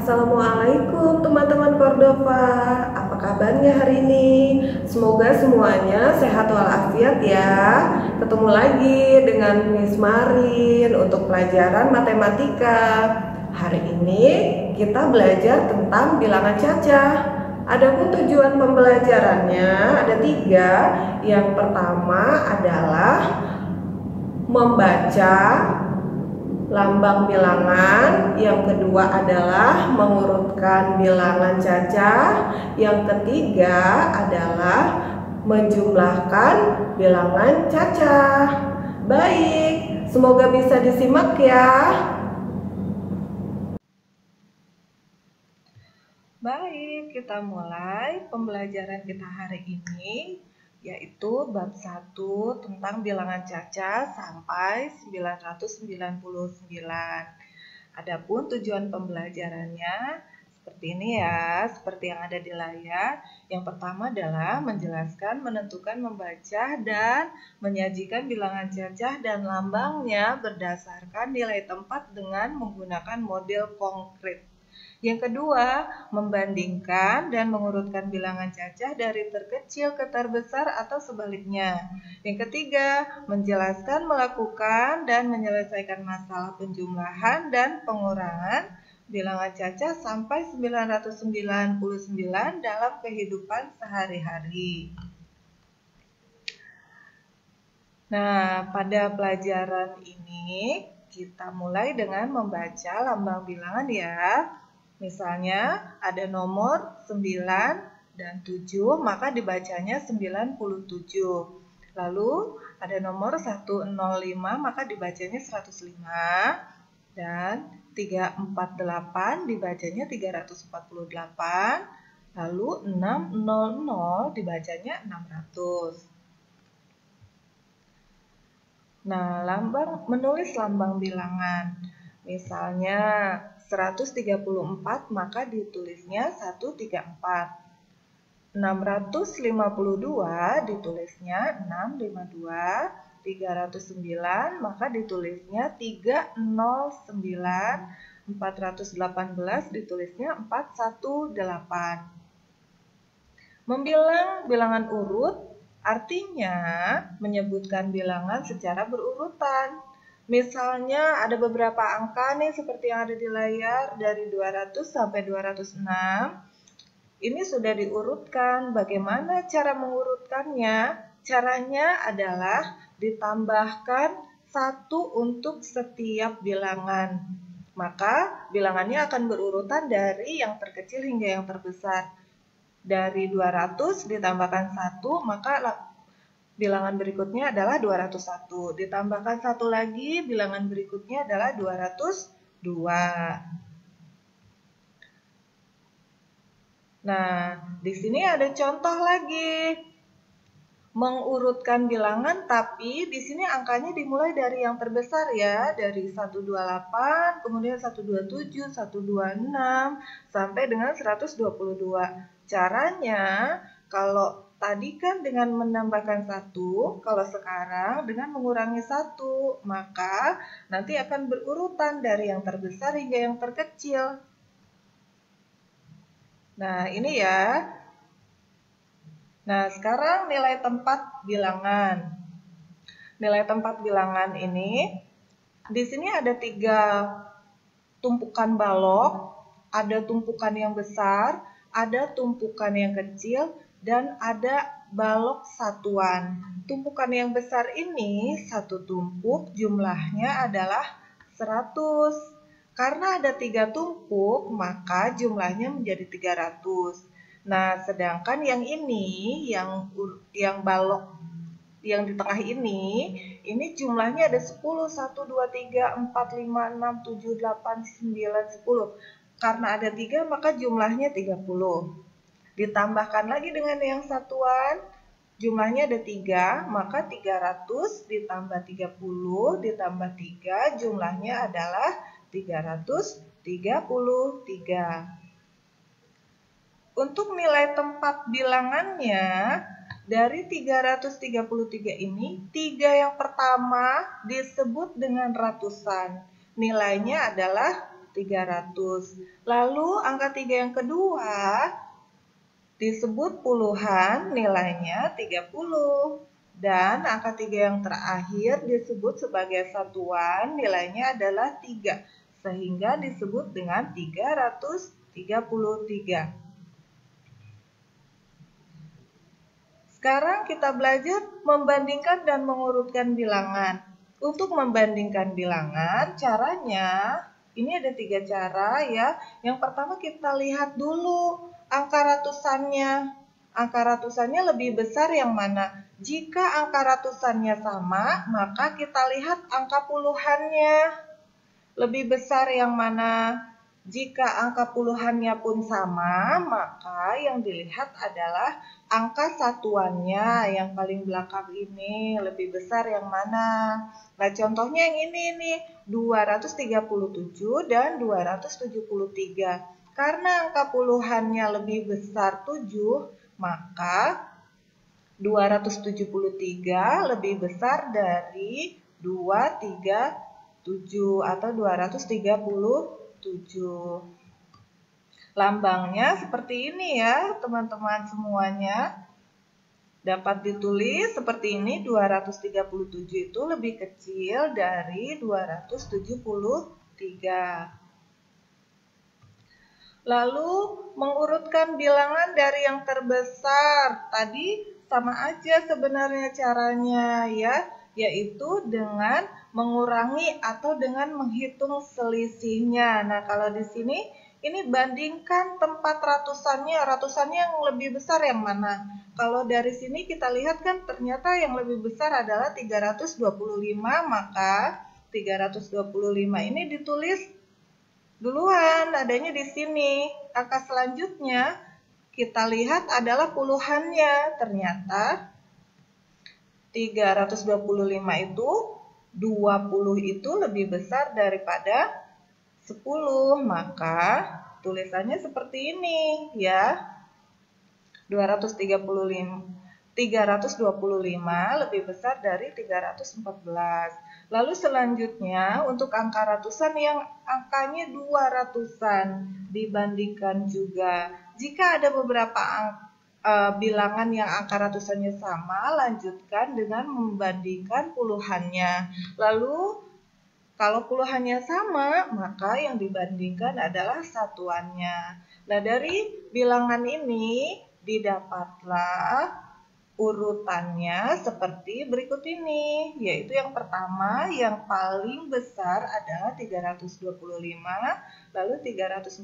Assalamualaikum teman-teman Cordova. Apa kabarnya hari ini? Semoga semuanya sehat walafiat ya. Ketemu lagi dengan Miss Marin untuk pelajaran matematika. Hari ini kita belajar tentang bilangan cacah. Adapun tujuan pembelajarannya ada 3. Yang pertama adalah membaca lambang bilangan, yang kedua adalah mengurutkan bilangan cacah, yang ketiga adalah menjumlahkan bilangan cacah. Baik, semoga bisa disimak ya. Baik, kita mulai pembelajaran kita hari ini, yaitu bab 1 tentang bilangan cacah sampai 999. Adapun tujuan pembelajarannya seperti ini ya, seperti yang ada di layar. Yang pertama adalah menjelaskan, menentukan, membaca, dan menyajikan bilangan cacah dan lambangnya berdasarkan nilai tempat dengan menggunakan model konkret. Yang kedua, membandingkan dan mengurutkan bilangan cacah dari terkecil ke terbesar atau sebaliknya. Yang ketiga, menjelaskan, melakukan, dan menyelesaikan masalah penjumlahan dan pengurangan bilangan cacah sampai 999 dalam kehidupan sehari-hari. Nah, pada pelajaran ini kita mulai dengan membaca lambang bilangan ya. Misalnya ada nomor 9 dan 7, maka dibacanya 97. Lalu ada nomor 105, maka dibacanya 105. Dan 348 dibacanya 348. Lalu 600 dibacanya 600. Nah, menulis lambang bilangan. Misalnya 134, maka ditulisnya 134. 652 ditulisnya 652. 309 maka ditulisnya 309. 418 ditulisnya 418. Membilang bilangan urut artinya menyebutkan bilangan secara berurutan. Misalnya ada beberapa angka nih seperti yang ada di layar dari 200 sampai 206. Ini sudah diurutkan. Bagaimana cara mengurutkannya? Caranya adalah ditambahkan 1 untuk setiap bilangan. Maka bilangannya akan berurutan dari yang terkecil hingga yang terbesar. Dari 200 ditambahkan 1, maka bilangan berikutnya adalah 201. Ditambahkan 1 lagi, bilangan berikutnya adalah 202. Nah, di sini ada contoh lagi. Mengurutkan bilangan, tapi di sini angkanya dimulai dari yang terbesar ya, dari 128, kemudian 127, 126, sampai dengan 122. Caranya, kalau tadi kan dengan menambahkan 1, kalau sekarang dengan mengurangi 1, maka nanti akan berurutan dari yang terbesar hingga yang terkecil. Nah, ini ya. Nah, sekarang nilai tempat bilangan. Nilai tempat bilangan ini, di sini ada 3 tumpukan balok, ada tumpukan yang besar, ada tumpukan yang kecil, dan ada balok satuan. Tumpukan yang besar ini, 1 tumpuk, jumlahnya adalah 100. Karena ada 3 tumpuk, maka jumlahnya menjadi 300. Nah, sedangkan yang ini, yang balok yang di tengah ini jumlahnya ada 10, 1, 2, 3, 4, 5, 6, 7, 8, 9, 10. Karena ada 3, maka jumlahnya 30. Ditambahkan lagi dengan yang satuan, jumlahnya ada 3, maka 300 ditambah 30 ditambah 3, jumlahnya adalah 333. Untuk nilai tempat bilangannya, dari 333 ini, 3 yang pertama disebut dengan ratusan. Nilainya adalah 300. Lalu angka 3 yang kedua disebut puluhan, nilainya 30. Dan angka 3 yang terakhir disebut sebagai satuan, nilainya adalah 3. Sehingga disebut dengan 333. Sekarang kita belajar membandingkan dan mengurutkan bilangan. Untuk membandingkan bilangan, caranya ini ada 3 cara ya. Yang pertama kita lihat dulu angka ratusannya. Angka ratusannya lebih besar yang mana? Jika angka ratusannya sama, maka kita lihat angka puluhannya. Lebih besar yang mana? Jika angka puluhannya pun sama, maka yang dilihat adalah angka satuannya yang paling belakang ini. Lebih besar yang mana? Nah, contohnya yang ini nih, 237 dan 273. Karena angka puluhannya lebih besar 7, maka 273 lebih besar dari 237 atau 237. Lambangnya seperti ini ya, teman-teman semuanya. Dapat ditulis seperti ini, 237 itu lebih kecil dari 273. Lalu mengurutkan bilangan dari yang terbesar. Tadi sama aja sebenarnya caranya ya, yaitu dengan mengurangi atau dengan menghitung selisihnya. Nah, kalau di sini ini bandingkan tempat ratusannya yang lebih besar yang mana? Kalau dari sini kita lihat kan ternyata yang lebih besar adalah 325, maka 325 ini ditulis duluan, adanya di sini. Angka selanjutnya kita lihat adalah puluhannya. Ternyata 325 itu 20 itu lebih besar daripada 10. Maka tulisannya seperti ini ya. 325 lebih besar dari 314. Lalu selanjutnya untuk angka ratusan yang angkanya 200-an dibandingkan juga. Jika ada beberapa bilangan yang angka ratusannya sama, lanjutkan dengan membandingkan puluhannya. Lalu kalau puluhannya sama, maka yang dibandingkan adalah satuannya. Nah, dari bilangan ini didapatlah urutannya seperti berikut ini, yaitu yang pertama yang paling besar adalah 325, lalu 314,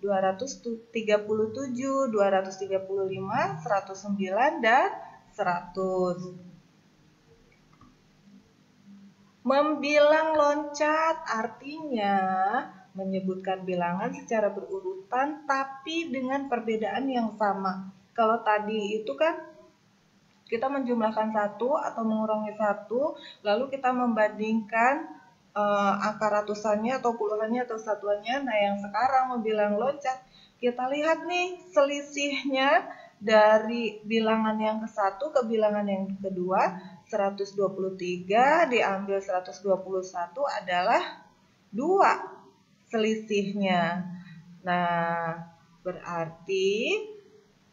237, 235, 109, dan 100. Membilang loncat artinya menyebutkan bilangan secara berurutan tapi dengan perbedaan yang sama. Kalau tadi itu kan kita menjumlahkan 1 atau mengurangi 1, lalu kita membandingkan angka ratusannya atau puluhannya atau satuannya. Nah, yang sekarang membilang loncat, kita lihat nih selisihnya dari bilangan yang ke-1 ke bilangan yang kedua. 123 diambil 121 adalah 2 selisihnya. Nah, berarti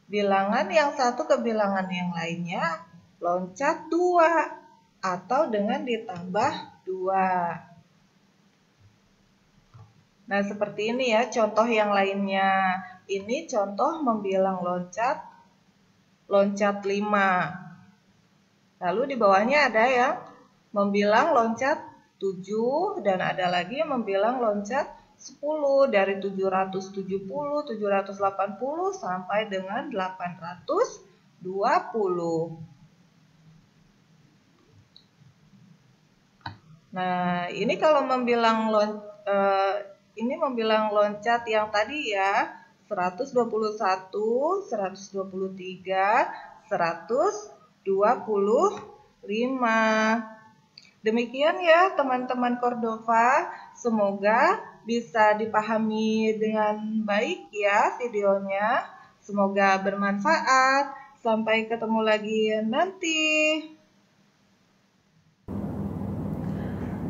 bilangan yang satu ke bilangan yang lainnya loncat 2 atau dengan ditambah 2. Nah, seperti ini ya contoh yang lainnya. Ini contoh membilang loncat 5. Lalu di bawahnya ada yang membilang loncat 7 dan ada lagi yang membilang loncat 10 dari 770, 780 sampai dengan 820. Nah, ini kalau membilang loncat yang tadi ya, 121, 123, 125. Demikian ya teman-teman Cordova, semoga bisa dipahami dengan baik ya videonya. Semoga bermanfaat. Sampai ketemu lagi nanti.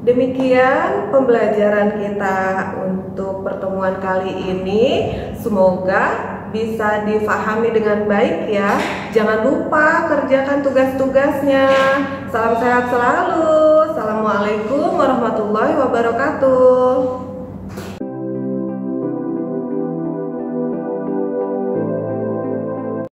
Demikian pembelajaran kita untuk pertemuan kali ini. Semoga bisa difahami dengan baik ya. Jangan lupa kerjakan tugas-tugasnya. Salam sehat selalu. Assalamualaikum warahmatullahi wabarakatuh.